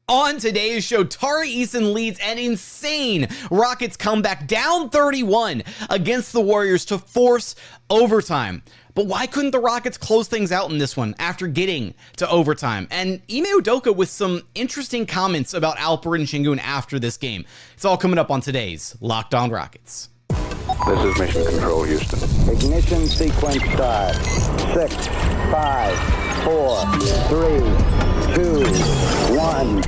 On today's show, Tari Eason leads an insane Rockets comeback down 31 against the Warriors to force overtime. But why couldn't the Rockets close things out in this one after getting to overtime? And Ime Udoka with some interesting comments about Alperen Sengun after this game. It's all coming up on today's Locked On Rockets. This is Mission Control, Houston. Ignition sequence start. 6, 5, 4, 3, 2, 1.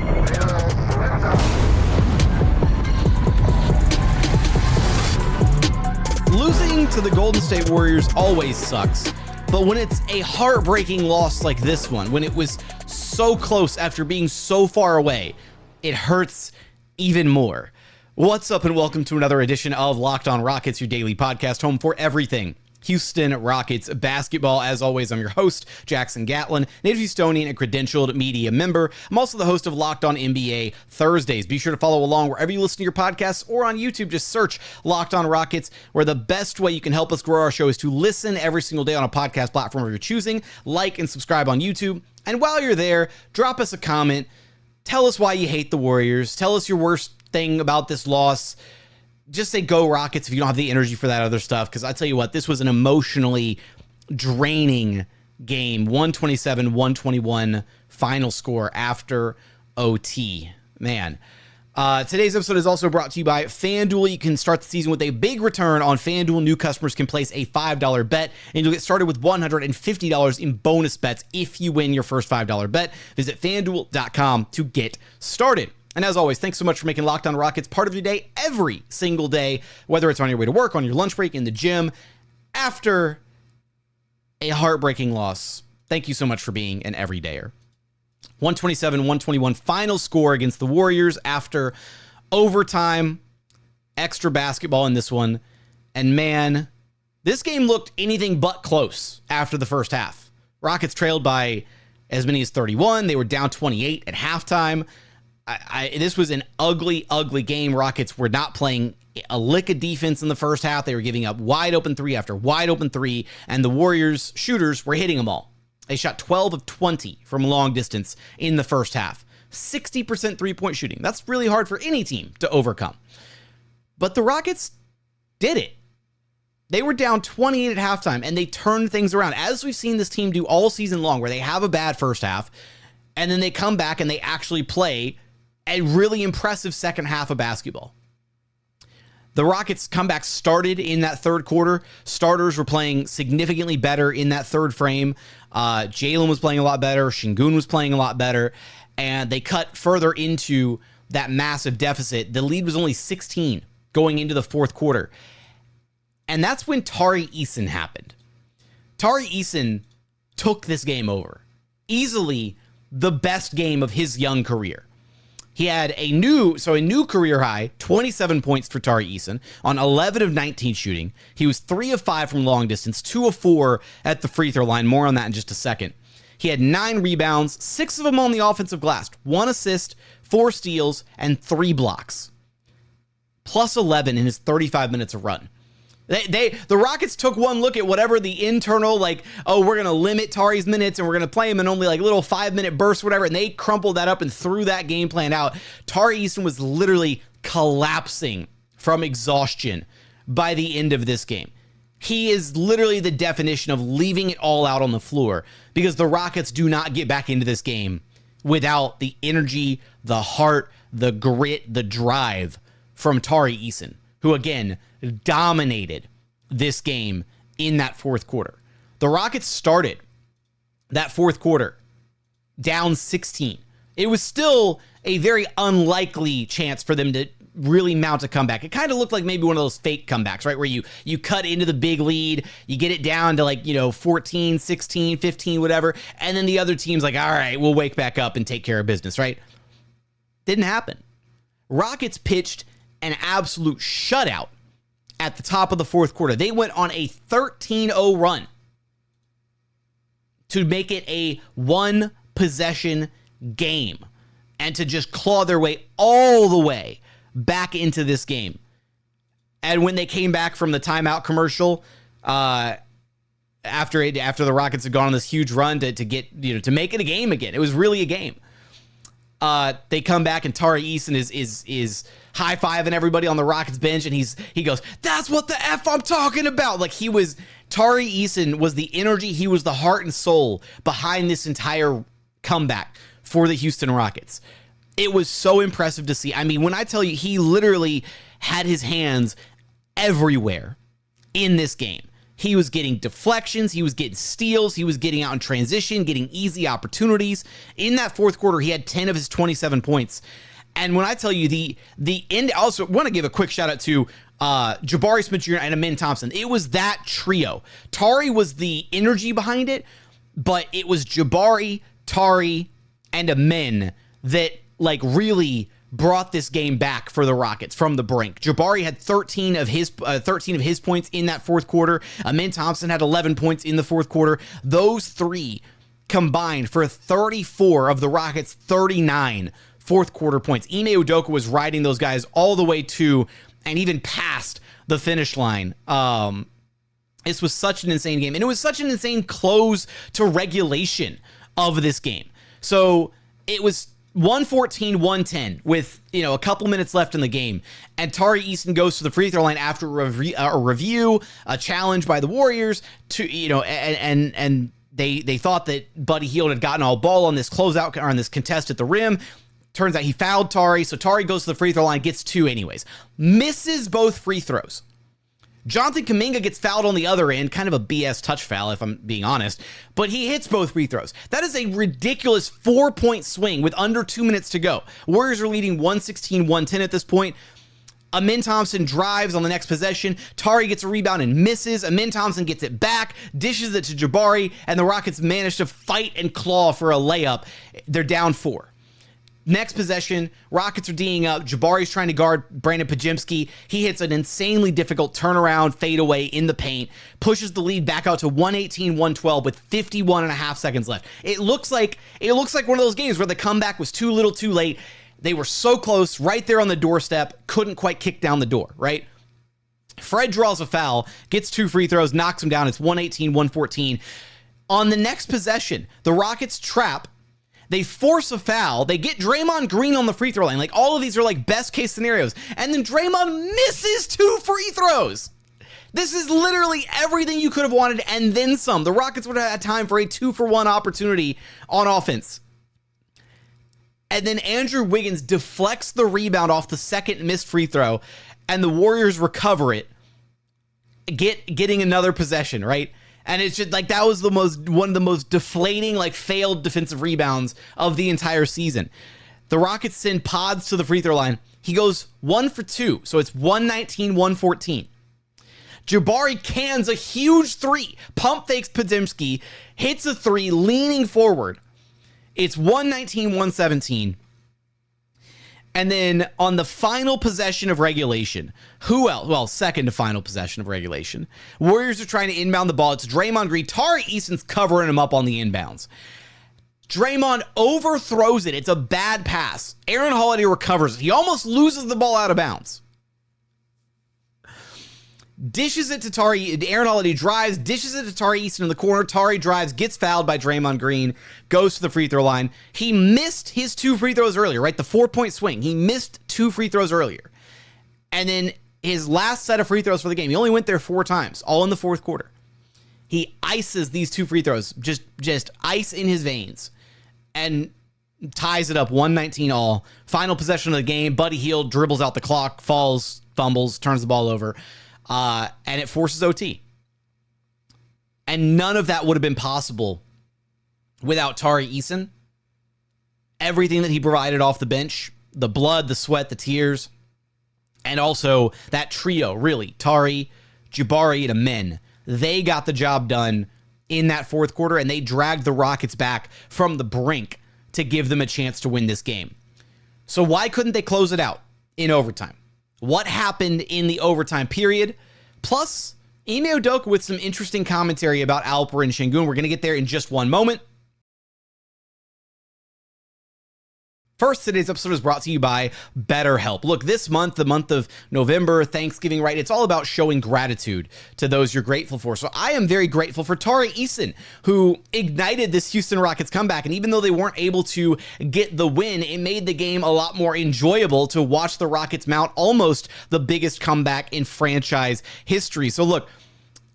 Losing to the Golden State Warriors always sucks, but when it's a heartbreaking loss like this one, when it was so close after being so far away, it hurts even more. What's up and welcome to another edition of Locked On Rockets, your daily podcast home for everything Houston Rockets basketball. As always, I'm your host, Jackson Gatlin, native Houstonian and credentialed media member. I'm also the host of Locked On NBA Thursdays. Be sure to follow along wherever you listen to your podcasts or on YouTube. Just search Locked On Rockets, where the best way you can help us grow our show is to listen every single day on a podcast platform of your choosing, like and subscribe on YouTube. And while you're there, drop us a comment. Tell us why you hate the Warriors. Tell us your worst thing about this loss. Just say go Rockets if you don't have the energy for that other stuff, because I tell you what, this was an emotionally draining game. 127-121 final score after OT. Man. Today's episode is also brought to you by FanDuel. You can start the season with a big return on FanDuel. New customers can place a $5 bet, and you'll get started with $150 in bonus bets if you win your first $5 bet. Visit FanDuel.com to get started. And as always, thanks so much for making Locked On Rockets part of your day every single day, whether it's on your way to work, on your lunch break, in the gym, after a heartbreaking loss. Thank you so much for being an everydayer. 127-121 final score against the Warriors after overtime. Extra basketball in this one. And man, this game looked anything but close after the first half. Rockets trailed by as many as 31. They were down 28 at halftime. This was an ugly, ugly game. Rockets were not playing a lick of defense in the first half. They were giving up wide open three after wide open three, and the Warriors shooters were hitting them all. They shot 12 of 20 from long distance in the first half. 60% three-point shooting. That's really hard for any team to overcome. But the Rockets did it. They were down 28 at halftime, and they turned things around, as we've seen this team do all season long, where they have a bad first half, and then they come back and they actually play a really impressive second half of basketball. The Rockets' comeback started in that third quarter. Starters were playing significantly better in that third frame. Jalen was playing a lot better. Sengun was playing a lot better. And they cut further into that massive deficit. The lead was only 16 going into the fourth quarter. And that's when Tari Eason happened. Tari Eason took this game over. Easily the best game of his young career. He had a new career high, 27 points for Tari Eason on 11 of 19 shooting. He was 3 of 5 from long distance, 2 of 4 at the free throw line. More on that in just a second. He had 9 rebounds, 6 of them on the offensive glass, 1 assist, 4 steals, and 3 blocks. Plus 11 in his 35 minutes of run. The Rockets took one look at whatever the internal, we're going to limit Tari's minutes and we're going to play him in only little 5-minute bursts, whatever, and they crumpled that up and threw that game plan out. Tari Eason was literally collapsing from exhaustion by the end of this game. He is literally the definition of leaving it all out on the floor, because the Rockets do not get back into this game without the energy, the heart, the grit, the drive from Tari Eason, who again dominated this game in that fourth quarter. The Rockets started that fourth quarter down 16. It was still a very unlikely chance for them to really mount a comeback. It kind of looked like maybe one of those fake comebacks, right? Where you cut into the big lead, you get it down to 14, 16, 15, whatever. And then the other team's like, all right, we'll wake back up and take care of business, right? Didn't happen. Rockets pitched an absolute shutout at the top of the fourth quarter. They went on a 13-0 run to make it a one-possession game and to just claw their way all the way back into this game. And when they came back from the timeout commercial, after the Rockets had gone on this huge run to get, to make it a game again, it was really a game. They come back and Tari Eason is high-fiving everybody on the Rockets bench, and he goes, "That's what the F I'm talking about." Like, Tari Eason was the energy, he was the heart and soul behind this entire comeback for the Houston Rockets. It was so impressive to see. I mean, when I tell you, he literally had his hands everywhere in this game. He was getting deflections, he was getting steals, he was getting out in transition, getting easy opportunities. In that fourth quarter, he had 10 of his 27 points. And when I tell you the end, I also want to give a quick shout out to Jabari Smith Jr. and Ime Thompson. It was that trio. Tari was the energy behind it, but it was Jabari, Tari, and Ime that like really brought this game back for the Rockets from the brink. Jabari had 13 of his points in that fourth quarter. Ime Thompson had 11 points in the fourth quarter. Those three combined for 34 of the Rockets' 39 fourth quarter points. Ime Udoka was riding those guys all the way to and even past the finish line. This was such an insane game, and it was such an insane close to regulation of this game. So it was 114-110 with a couple minutes left in the game, and Tari Eason goes to the free throw line after a review, a challenge by the Warriors to and they thought that Buddy Hield had gotten all ball on this closeout or on this contest at the rim. Turns out he fouled Tari, so Tari goes to the free throw line, gets two anyways. Misses both free throws. Jonathan Kuminga gets fouled on the other end, kind of a BS touch foul if I'm being honest, but he hits both free throws. That is a ridiculous 4-point swing with under 2 minutes to go. Warriors are leading 116-110 at this point. Ime Thompson drives on the next possession. Tari gets a rebound and misses. Ime Thompson gets it back, dishes it to Jabari, and the Rockets manage to fight and claw for a layup. They're down 4. Next possession, Rockets are D'ing up. Jabari's trying to guard Brandon Podziemski. He hits an insanely difficult turnaround fadeaway in the paint, pushes the lead back out to 118-112 with 51 and a half seconds left. It looks like one of those games where the comeback was too little too late. They were so close, right there on the doorstep, couldn't quite kick down the door, right? Fred draws a foul, gets 2 free throws, knocks him down. It's 118-114. On the next possession, the Rockets trap. They force a foul. They get Draymond Green on the free throw line. Like, all of these are like best case scenarios. And then Draymond misses 2 free throws. This is literally everything you could have wanted and then some. The Rockets would have had time for a 2-for-1 opportunity on offense. And then Andrew Wiggins deflects the rebound off the second missed free throw, and the Warriors recover it, getting another possession, right? And it's just like that was one of the most deflating, like failed defensive rebounds of the entire season. The Rockets send Pods to the free throw line. He goes 1 for 2, so it's 119-114. Jabari cans a huge 3, pump fakes Podziemski, hits a 3, leaning forward. It's 119-117. And then on the final possession of regulation, who else? Well, second to final possession of regulation. Warriors are trying to inbound the ball. It's Draymond Green. Tari Eason's covering him up on the inbounds. Draymond overthrows it. It's a bad pass. Aaron Holiday recovers it. He almost loses the ball out of bounds. Dishes it to Tari. Aaron Holiday drives, dishes it to Tari Eason in the corner. Tari drives, gets fouled by Draymond Green, goes to the free throw line. He missed his 2 free throws earlier, right? The 4-point swing. He missed 2 free throws earlier. And then his last set of free throws for the game, he only went there 4 times, all in the fourth quarter. He ices these 2 free throws, just ice in his veins, and ties it up 119 all. Final possession of the game. Buddy Hield dribbles out the clock, falls, fumbles, turns the ball over. And it forces OT. And none of that would have been possible without Tari Eason. Everything that he provided off the bench, the blood, the sweat, the tears, and also that trio, really, Tari, Jabari, and Ime, they got the job done in that fourth quarter, and they dragged the Rockets back from the brink to give them a chance to win this game. So why couldn't they close it out in overtime? What happened in the overtime period? Plus, Ime Udoka with some interesting commentary about Alperen Sengun. We're going to get there in just one moment. First, today's episode is brought to you by BetterHelp. Look, this month, the month of November, Thanksgiving, right? It's all about showing gratitude to those you're grateful for. So I am very grateful for Tari Eason, who ignited this Houston Rockets comeback. And even though they weren't able to get the win, it made the game a lot more enjoyable to watch the Rockets mount almost the biggest comeback in franchise history. So look,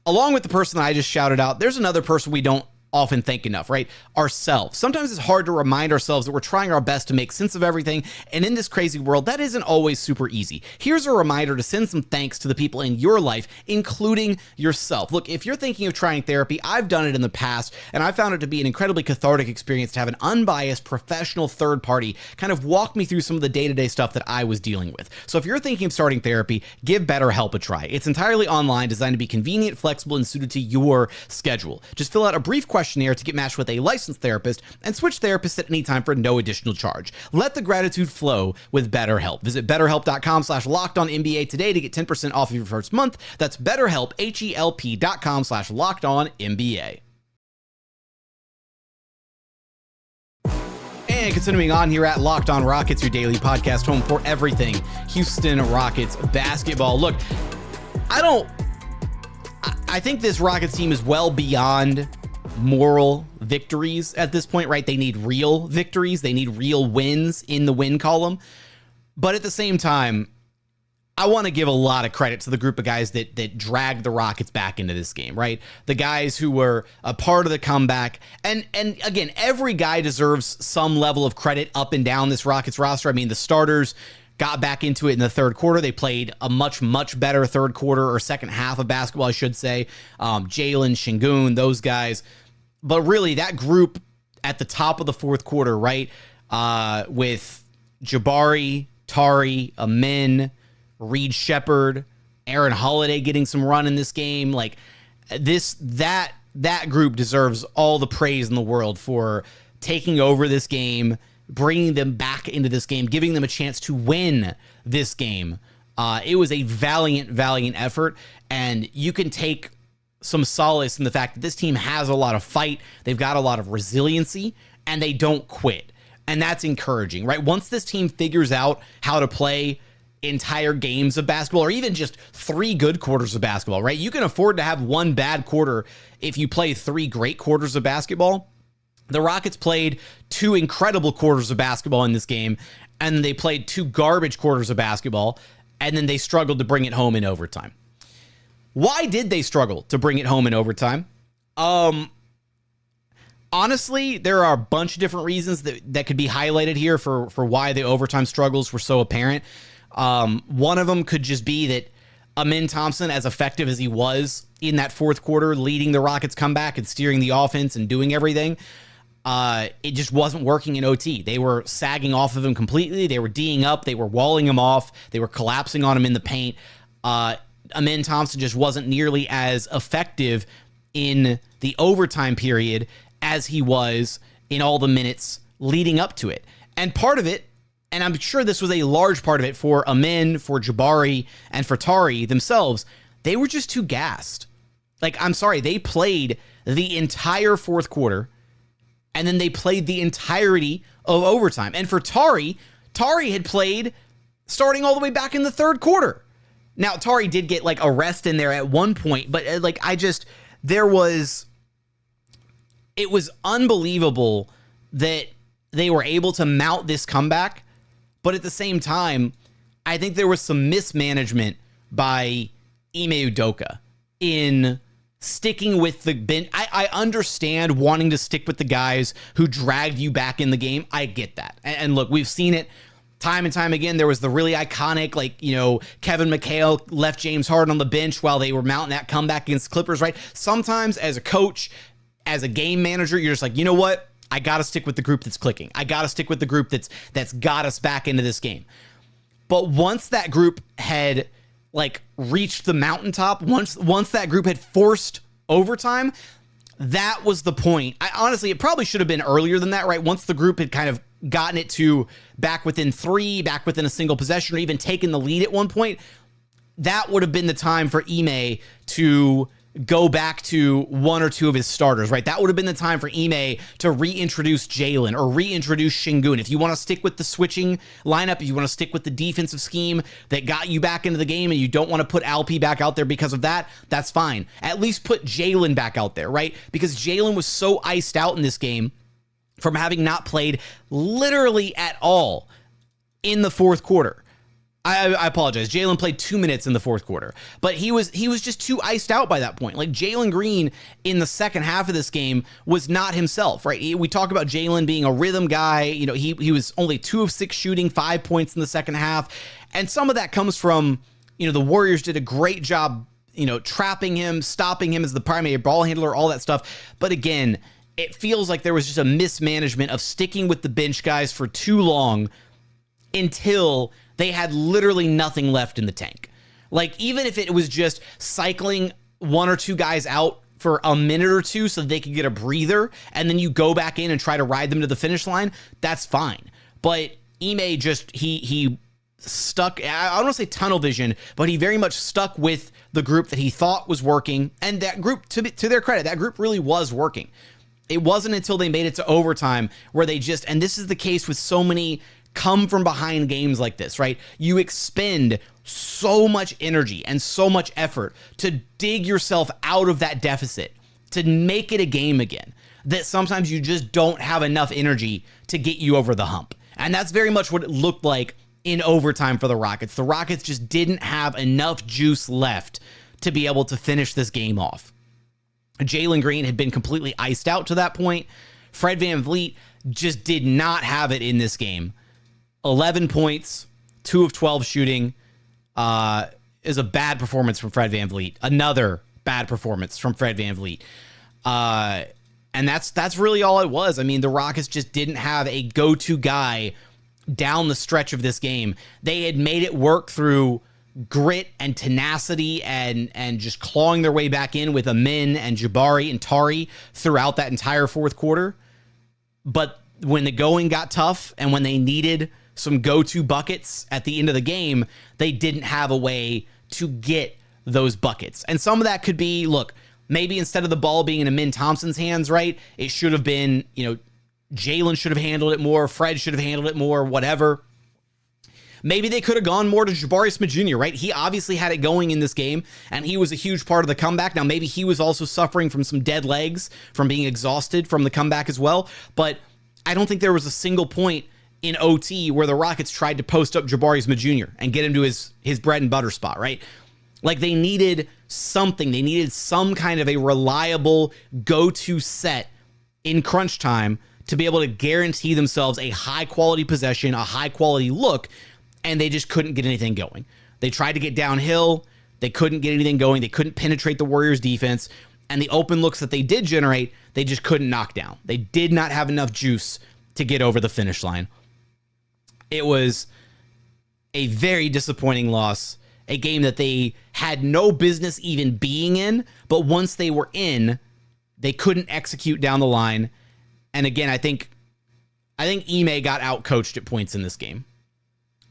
along with the person that I just shouted out, there's another person we don't often think enough, right? Ourselves. Sometimes it's hard to remind ourselves that we're trying our best to make sense of everything. And in this crazy world, that isn't always super easy. Here's a reminder to send some thanks to the people in your life, including yourself. Look, if you're thinking of trying therapy, I've done it in the past, and I found it to be an incredibly cathartic experience to have an unbiased professional third party kind of walk me through some of the day-to-day stuff that I was dealing with. So if you're thinking of starting therapy, give BetterHelp a try. It's entirely online, designed to be convenient, flexible, and suited to your schedule. Just fill out a brief questionnaire to get matched with a licensed therapist and switch therapists at any time for no additional charge. Let the gratitude flow with BetterHelp. Visit BetterHelp.com/LockedOnNBA today to get 10% off of your first month. That's BetterHelp, HELP.com/LockedOnNBA. And continuing on here at Locked On Rockets, your daily podcast home for everything Houston Rockets basketball. Look, I think this Rockets team is well beyond moral victories at this point, right? They need real victories. They need real wins in the win column. But at the same time, I want to give a lot of credit to the group of guys that dragged the Rockets back into this game, right? The guys who were a part of the comeback. And again, every guy deserves some level of credit up and down this Rockets roster. I mean, the starters got back into it in the third quarter. They played a much, much better third quarter or second half of basketball, I should say. Jalen, Sengun, those guys. But really, that group at the top of the fourth quarter, right, with Jabari, Tari, Ime, Reed Shepherd, Aaron Holiday getting some run in this game, like that group deserves all the praise in the world for taking over this game, bringing them back into this game, giving them a chance to win this game. It was a valiant effort, and you can take some solace in the fact that this team has a lot of fight, they've got a lot of resiliency, and they don't quit. And that's encouraging, right? Once this team figures out how to play entire games of basketball, or even just 3 good quarters of basketball, right? You can afford to have 1 bad quarter if you play 3 great quarters of basketball. The Rockets played 2 incredible quarters of basketball in this game, and they played 2 garbage quarters of basketball, and then they struggled to bring it home in overtime. Why did they struggle to bring it home in overtime? Honestly, there are a bunch of different reasons that could be highlighted here for why the overtime struggles were so apparent. One of them could just be that Ime Thompson, as effective as he was in that fourth quarter, leading the Rockets comeback and steering the offense and doing everything, it just wasn't working in OT. They were sagging off of him completely. They were D'ing up. They were walling him off. They were collapsing on him in the paint. Ime Thompson just wasn't nearly as effective in the overtime period as he was in all the minutes leading up to it. And part of it, and I'm sure this was a large part of it for Ime, for Jabari, and for Tari themselves, they were just too gassed. Like, I'm sorry, they played the entire fourth quarter, and then they played the entirety of overtime. And for Tari had played starting all the way back in the third quarter. Now, Tari did get like a rest in there at one point, but it was unbelievable that they were able to mount this comeback. But at the same time, I think there was some mismanagement by Ime Udoka in sticking with the bench. I understand wanting to stick with the guys who dragged you back in the game. I get that. And look, we've seen it time and time again. There was the really iconic, Kevin McHale left James Harden on the bench while they were mounting that comeback against the Clippers, right? Sometimes as a coach, as a game manager, you're just like, you know what? I got to stick with the group that's clicking. I got to stick with the group that's got us back into this game. But once that group had reached the mountaintop, once that group had forced overtime, that was the point. Honestly, it probably should have been earlier than that, right? Once the group had kind of gotten it to back within 3, back within a single possession, or even taken the lead at one point, that would have been the time for Ime to go back to one or two of his starters, right? That would have been the time for Ime to reintroduce Jalen or reintroduce Sengun. If you want to stick with the switching lineup, if you want to stick with the defensive scheme that got you back into the game and you don't want to put Alp back out there because of that, that's fine. At least put Jalen back out there, right? Because Jalen was so iced out in this game from having not played literally at all in the fourth quarter. I apologize. Jalen played 2 minutes in the fourth quarter, but he was just too iced out by that point. Like Jalen Green in the second half of this game was not himself, right? We talk about Jalen being a rhythm guy. You know, he was only 2 of 6 shooting, 5 points in the second half. And some of that comes from, you know, the Warriors did a great job, you know, trapping him, stopping him as the primary ball handler, all that stuff. But again, it feels like there was just a mismanagement of sticking with the bench guys for too long until they had literally nothing left in the tank. Like, even if it was just cycling 1 or 2 guys out for a minute or two so they could get a breather, and then you go back in and try to ride them to the finish line, that's fine. But Ime just, he stuck, I don't want to say tunnel vision, but he very much stuck with the group that he thought was working. And that group, to their credit, that group really was working. It wasn't until they made it to overtime where they just, and this is the case with so many come from behind games like this, right? You expend so much energy and so much effort to dig yourself out of that deficit, to make it a game again, that sometimes you just don't have enough energy to get you over the hump. And that's very much what it looked like in overtime for the Rockets. The Rockets just didn't have enough juice left to be able to finish this game off. Jalen Green had been completely iced out to that point. Fred VanVleet just did not have it in this game. 11 points, 2 of 12 shooting is a bad performance from Fred VanVleet. Another bad performance from Fred VanVleet. And that's really all it was. I mean, the Rockets just didn't have a go-to guy down the stretch of this game. They had made it work through grit and tenacity and just clawing their way back in with Ime and Jabari and Tari throughout that entire fourth quarter. But when the going got tough and when they needed some go-to buckets at the end of the game, they didn't have a way to get those buckets. And some of that could be, look, maybe instead of the ball being in Ime Thompson's hands, right, it should have been, you know, Jalen should have handled it more, Fred should have handled it more, whatever. Maybe they could have gone more to Jabari Smith Jr., right? He obviously had it going in this game, and he was a huge part of the comeback. Now, maybe he was also suffering from some dead legs, from being exhausted from the comeback as well, but I don't think there was a single point in OT where the Rockets tried to post up Jabari Smith Jr. and get him to his bread and butter spot, right? Like, they needed something. They needed some kind of a reliable go-to set in crunch time to be able to guarantee themselves a high-quality possession, a high-quality look, and they just couldn't get anything going. They tried to get downhill. They couldn't get anything going. They couldn't penetrate the Warriors' defense, and the open looks that they did generate, they just couldn't knock down. They did not have enough juice to get over the finish line. It was a very disappointing loss, a game that they had no business even being in, but once they were in, they couldn't execute down the line. And again, I think Ime got out-coached at points in this game.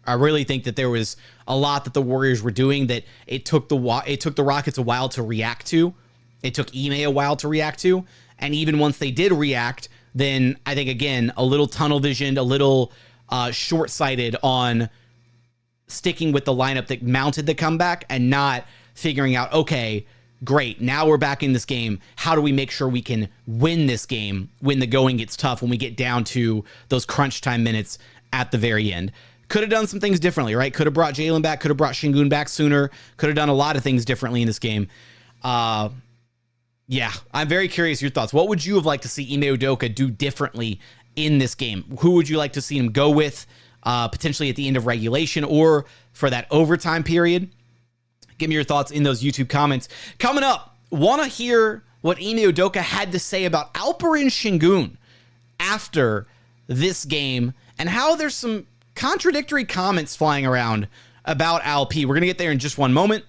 I really think that there was a lot that the Warriors were doing that it took the Rockets a while to react to. It took Ime a while to react to. And even once they did react, then I think, again, a little tunnel-visioned, a little short-sighted on sticking with the lineup that mounted the comeback and not figuring out, okay, great, now we're back in this game. How do we make sure we can win this game when the going gets tough, when we get down to those crunch time minutes at the very end? Could have done some things differently, right? Could have brought Jalen back, could have brought Sengun back sooner, could have done a lot of things differently in this game. Yeah, I'm very curious your thoughts. What would you have liked to see Ime Udoka do differently in this game? Who would you like to see him go with, potentially at the end of regulation or for that overtime period? Give me your thoughts in those YouTube comments. Coming up, want to hear what Ime Udoka had to say about Alperen Sengun after this game and how there's some contradictory comments flying around about Alp. We're going to get there in just one moment.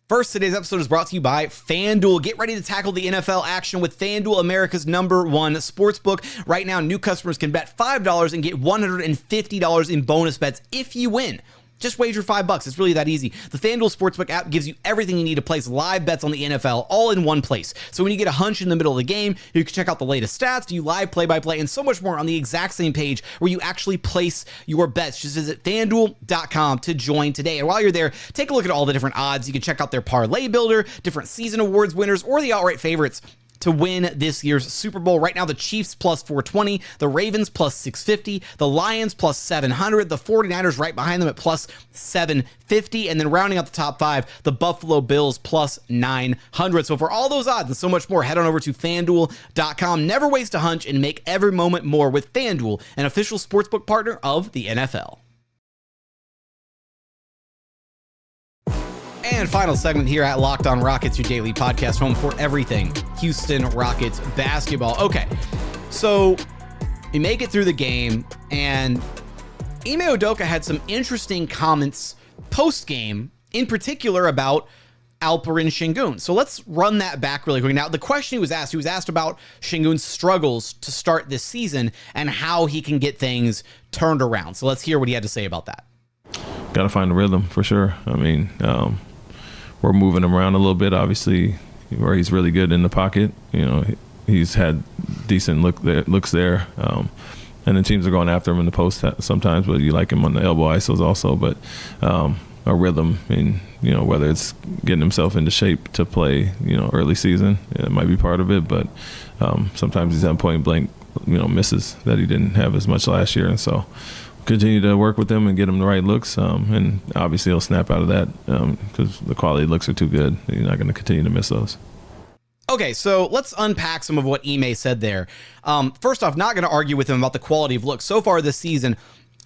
First, today's episode is brought to you by FanDuel. Get ready to tackle the NFL action with FanDuel, America's #1 sportsbook. Right now, new customers can bet $5 and get $150 in bonus bets if you win. Just wager $5. It's really that easy. The FanDuel Sportsbook app gives you everything you need to place live bets on the NFL all in one place. So when you get a hunch in the middle of the game, you can check out the latest stats, do live play-by-play, and so much more on the exact same page where you actually place your bets. Just visit FanDuel.com to join today. And while you're there, take a look at all the different odds. You can check out their parlay builder, different season awards winners, or the outright favorites to win this year's Super Bowl. Right now, the Chiefs plus 420, the Ravens plus 650, the Lions plus 700, the 49ers right behind them at plus 750, and then rounding out the top 5, the Buffalo Bills plus 900. So for all those odds and so much more, head on over to FanDuel.com. Never waste a hunch and make every moment more with FanDuel, an official sportsbook partner of the NFL. And final segment here at Locked On Rockets, your daily podcast home for everything Houston Rockets basketball. Okay, so we make it through the game, and Ime Udoka had some interesting comments post-game, in particular about Alperen Sengun. So let's run that back really quick. Now, the question he was asked about Sengun's struggles to start this season and how he can get things turned around. So let's hear what he had to say about that. Got to find a rhythm for sure. I mean, we're moving him around a little bit, obviously, where he's really good in the pocket. You know, he's had decent looks there. And then teams are going after him in the post sometimes, but you like him on the elbow isos also. But a rhythm, and, you know, whether it's getting himself into shape to play, you know, early season, it might be part of it. But sometimes he's at point blank, you know, misses that he didn't have as much last year. And so continue to work with him and get him the right looks, and obviously he'll snap out of that because the quality looks are too good. You're not going to continue to miss those. Okay, so let's unpack some of what Ime said there. First off, not going to argue with him about the quality of looks. So far this season,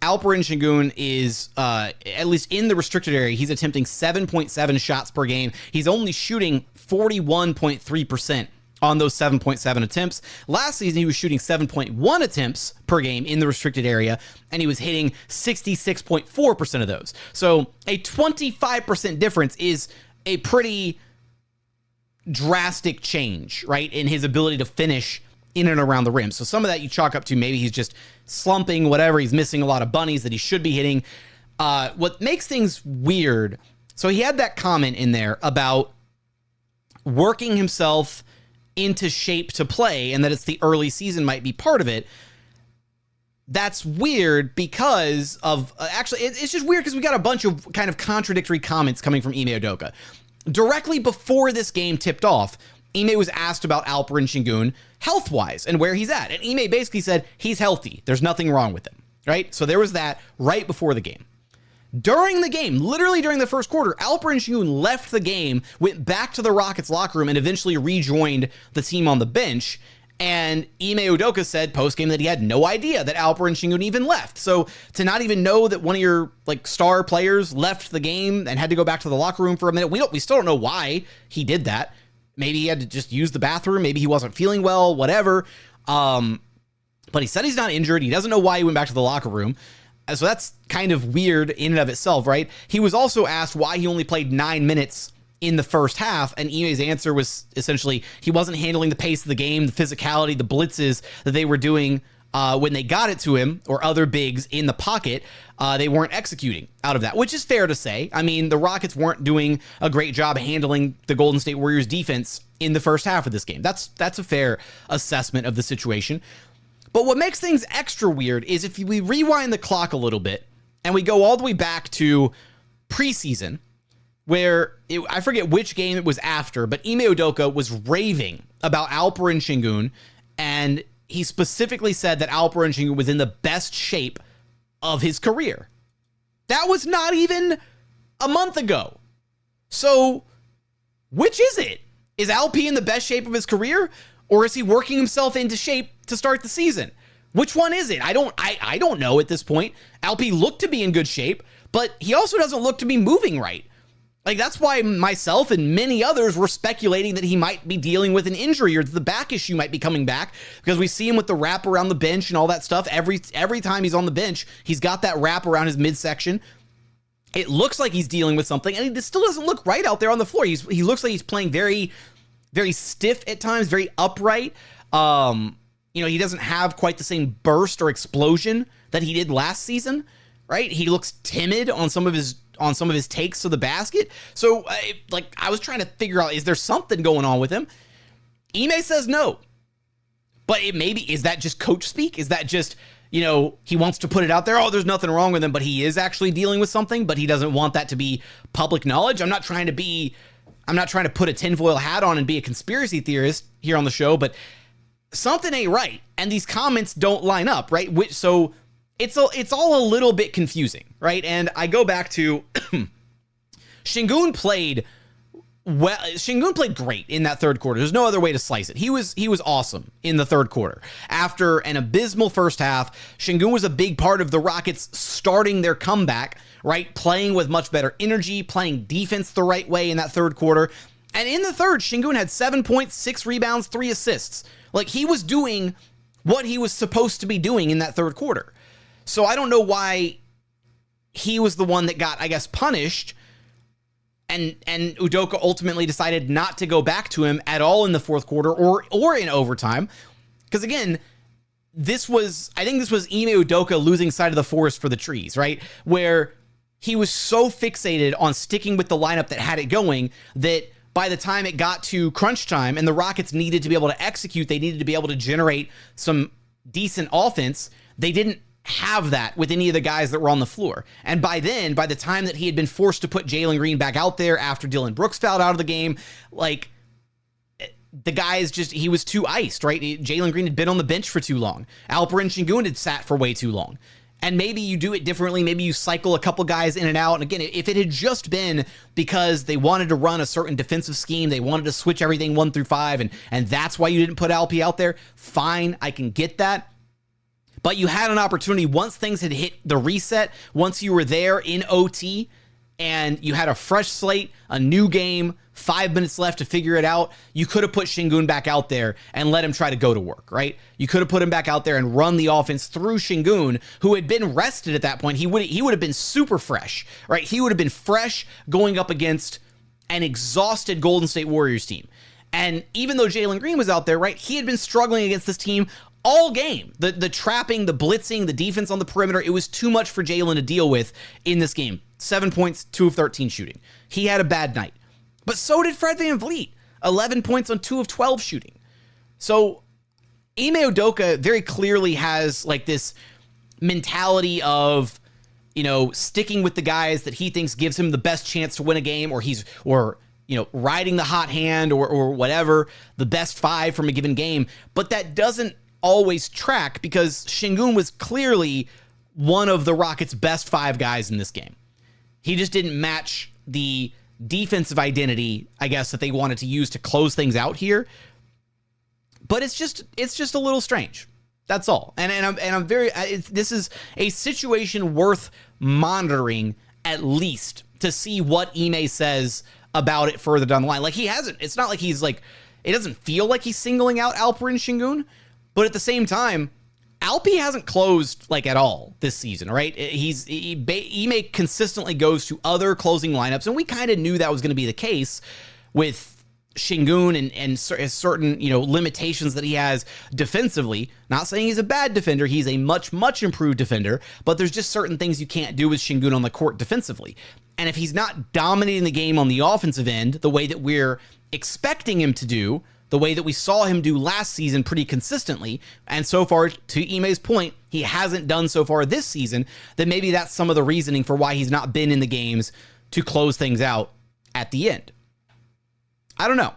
Alperen Sengun is, at least in the restricted area, he's attempting 7.7 shots per game. He's only shooting 41.3% on those 7.7 attempts. Last season, he was shooting 7.1 attempts per game in the restricted area, and he was hitting 66.4% of those. So a 25% difference is a pretty drastic change, right, in his ability to finish in and around the rim. So some of that you chalk up to maybe he's just slumping, whatever. He's missing a lot of bunnies that he should be hitting. What makes things weird, so he had that comment in there about working himself into shape to play, and that it's the early season might be part of it. That's weird because of, actually, it's just weird because we got a bunch of kind of contradictory comments coming from Ime Udoka. Directly before this game tipped off, Ime was asked about Alperen Sengun health-wise and where he's at. And Ime basically said he's healthy. There's nothing wrong with him, right? So there was that right before the game. During the game, literally during the first quarter, Alperen Sengun left the game, went back to the Rockets locker room, and eventually rejoined the team on the bench. And Ime Udoka said post-game that he had no idea that Alperen Sengun even left. So to not even know that one of your star players left the game and had to go back to the locker room for a minute, we still don't know why he did that. Maybe he had to just use the bathroom. Maybe he wasn't feeling well, whatever. But he said he's not injured. He doesn't know why he went back to the locker room. So that's kind of weird in and of itself, right? He was also asked why he only played 9 minutes in the first half, and Ime's answer was essentially he wasn't handling the pace of the game, the physicality, the blitzes that they were doing when they got it to him or other bigs in the pocket. They weren't executing out of that, which is fair to say. I mean, the Rockets weren't doing a great job handling the Golden State Warriors defense in the first half of this game. That's a fair assessment of the situation. But what makes things extra weird is if we rewind the clock a little bit and we go all the way back to preseason, where I forget which game it was after, but Ime Udoka was raving about Alperen Sengun, and he specifically said that Alperen Sengun was in the best shape of his career. That was not even a month ago. So which is it? Is Alp in the best shape of his career, or is he working himself into shape to start the season? Which one is it? I don't know at this point. Alp looked to be in good shape, but he also doesn't look to be moving right. That's why myself and many others were speculating that he might be dealing with an injury or the back issue might be coming back, because we see him with the wrap around the bench and all that stuff. Every time he's on the bench, he's got that wrap around his midsection. It looks like he's dealing with something, and it still doesn't look right out there on the floor. He looks like he's playing very, very stiff at times, very upright. He doesn't have quite the same burst or explosion that he did last season. right? He looks timid on some of his takes to the basket. So I was trying to figure out, is there something going on with him? Ime says no. But is that just coach speak? Is that just, he wants to put it out there? Oh, there's nothing wrong with him, but he is actually dealing with something, but he doesn't want that to be public knowledge. I'm not trying to put a tinfoil hat on and be a conspiracy theorist here on the show, but something ain't right. And these comments don't line up, right? So it's all a little bit confusing, right? And I go back to Sengun played well. Sengun played great in that third quarter. There's no other way to slice it. He was awesome in the third quarter. After an abysmal first half, Sengun was a big part of the Rockets starting their comeback, right? Playing with much better energy, playing defense the right way in that third quarter. And in the third, Sengun had 7 points, 6 rebounds, 3 assists. Like, he was doing what he was supposed to be doing in that third quarter. So I don't know why he was the one that got, I guess, punished, and Udoka ultimately decided not to go back to him at all in the fourth quarter or in overtime. Because again, I think this was Ime Udoka losing sight of the forest for the trees, right? Where he was so fixated on sticking with the lineup that had it going that by the time it got to crunch time and the Rockets needed to be able to execute, they needed to be able to generate some decent offense, they didn't have that with any of the guys that were on the floor. And by the time that he had been forced to put Jalen Green back out there after Dillon Brooks fouled out of the game, like, the guys he was too iced, right? Jalen Green had been on the bench for too long. Alperen Sengun had sat for way too long. And maybe you do it differently. Maybe you cycle a couple guys in and out. And again, if it had just been because they wanted to run a certain defensive scheme, they wanted to switch everything 1 through 5, and that's why you didn't put Alpi out there, fine, I can get that. But you had an opportunity once things had hit the reset, once you were there in OT, and you had a fresh slate, a new game, 5 minutes left to figure it out, you could have put Sengun back out there and let him try to go to work, right? You could have put him back out there and run the offense through Sengun, who had been rested at that point. He would have been super fresh, right? He would have been fresh going up against an exhausted Golden State Warriors team. And even though Jalen Green was out there, right, he had been struggling against this team all game. The trapping, the blitzing, the defense on the perimeter, it was too much for Jalen to deal with in this game. 7 points, 2 of 13 shooting. He had a bad night. But so did Fred VanVleet. 11 points on 2 of 12 shooting. So Ime Udoka very clearly has like this mentality of, sticking with the guys that he thinks gives him the best chance to win a game, or riding the hot hand or whatever, the best 5 from a given game. But that doesn't always track because Sengun was clearly one of the Rockets' best 5 guys in this game. He just didn't match the defensive identity, I guess, that they wanted to use to close things out here. But it's just a little strange. That's all. And I'm very, this is a situation worth monitoring at least to see what Ime says about it further down the line. Like, it's not like he's like, it doesn't feel like he's singling out Alperen Sengun, but at the same time, Alpi hasn't closed like at all this season, right? Ime consistently goes to other closing lineups, and we kind of knew that was going to be the case with Sengun and certain limitations that he has defensively. Not saying he's a bad defender, he's a much, much improved defender, but there's just certain things you can't do with Sengun on the court defensively. And if he's not dominating the game on the offensive end the way that we're expecting him to do, the way that we saw him do last season pretty consistently, and so far, to Ime's point, he hasn't done so far this season, then maybe that's some of the reasoning for why he's not been in the games to close things out at the end. I don't know.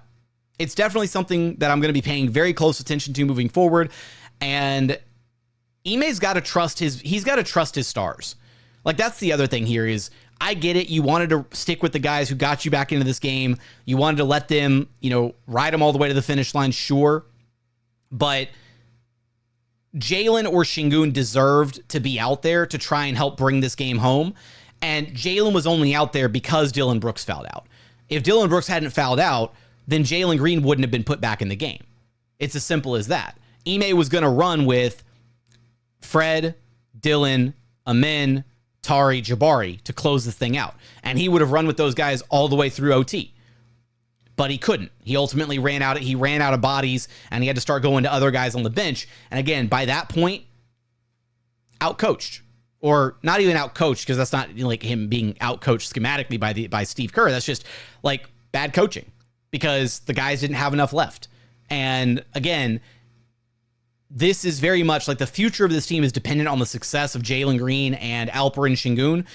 It's definitely something that I'm going to be paying very close attention to moving forward, and Ime's got to trust he's got to trust his stars. Like, that's the other thing here is, I get it. You wanted to stick with the guys who got you back into this game. You wanted to let them, ride them all the way to the finish line, sure. But Jalen or Sengun deserved to be out there to try and help bring this game home. And Jalen was only out there because Dillon Brooks fouled out. If Dillon Brooks hadn't fouled out, then Jalen Green wouldn't have been put back in the game. It's as simple as that. Ime was going to run with Fred, Dillon, Amen, Tari, Jabari to close this thing out. And he would have run with those guys all the way through OT. But he couldn't. He ultimately ran out of bodies, and he had to start going to other guys on the bench. And again, by that point, outcoached. or not even out-coached, because that's not like him being out-coached schematically by Steve Kerr. That's just like bad coaching because the guys didn't have enough left. And again, this is very much like the future of this team is dependent on the success of Jalen Green and Alperen Sengun.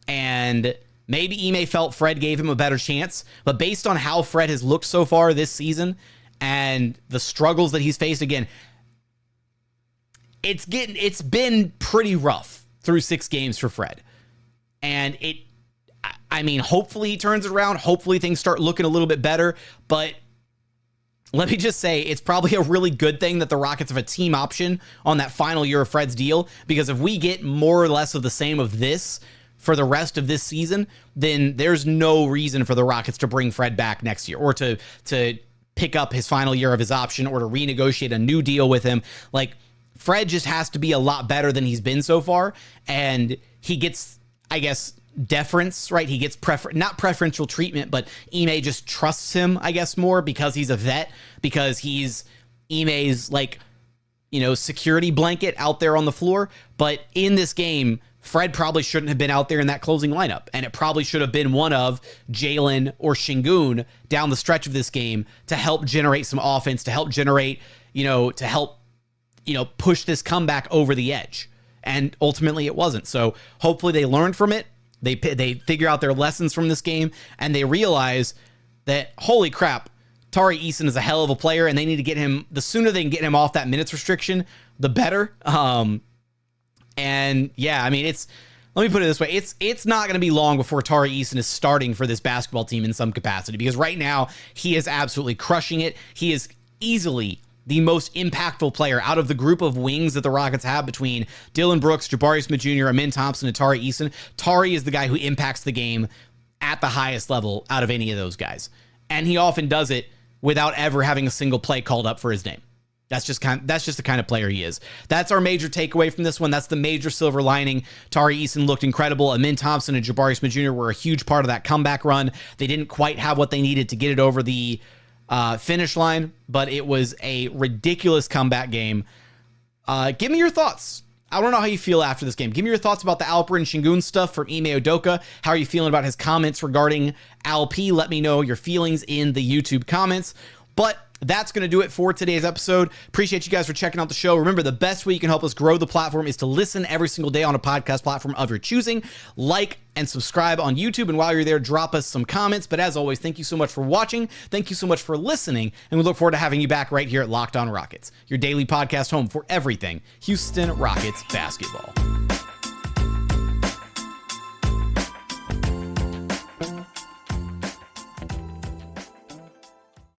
And maybe Ime felt Fred gave him a better chance, but based on how Fred has looked so far this season and the struggles that he's faced, again, it's been pretty rough through 6 games for Fred. And I mean, hopefully he turns it around. Hopefully things start looking a little bit better, but let me just say, it's probably a really good thing that the Rockets have a team option on that final year of Fred's deal, because if we get more or less of the same of this for the rest of this season, then there's no reason for the Rockets to bring Fred back next year or to pick up his final year of his option or to renegotiate a new deal with him. Like, Fred just has to be a lot better than he's been so far, and he gets, I guess, deference, right? He gets not preferential treatment, but Ime just trusts him, I guess, more because he's a vet, because he's Ime's, like, you know, security blanket out there on the floor. But in this game, Fred probably shouldn't have been out there in that closing lineup, and it probably should have been one of Jalen or Sengun down the stretch of this game to help generate some offense, to help generate, to help, push this comeback over the edge. And ultimately it wasn't. So hopefully they learned from it. They figure out their lessons from this game, and they realize that, holy crap, Tari Eason is a hell of a player, and they need to get him, the sooner they can get him off that minutes restriction, the better. And yeah, I mean, let me put it this way. It's not going to be long before Tari Eason is starting for this basketball team in some capacity, because right now he is absolutely crushing it. He is easily the most impactful player out of the group of wings that the Rockets have between Dillon Brooks, Jabari Smith Jr., Ime Thompson, and Tari Eason. Tari is the guy who impacts the game at the highest level out of any of those guys. And he often does it without ever having a single play called up for his name. That's just the kind of player he is. That's our major takeaway from this one. That's the major silver lining. Tari Eason looked incredible. Ime Thompson and Jabari Smith Jr. were a huge part of that comeback run. They didn't quite have what they needed to get it over the finish line, but it was a ridiculous comeback game. Give me your thoughts. I don't know how you feel after this game. Give me your thoughts about the Alperen Sengun stuff from Ime Udoka. How are you feeling about his comments regarding Alp? Let me know your feelings in the YouTube comments. But that's going to do it for today's episode. Appreciate you guys for checking out the show. Remember, the best way you can help us grow the platform is to listen every single day on a podcast platform of your choosing. Like and subscribe on YouTube. And while you're there, drop us some comments. But as always, thank you so much for watching. Thank you so much for listening. And we look forward to having you back right here at Locked On Rockets, your daily podcast home for everything Houston Rockets basketball.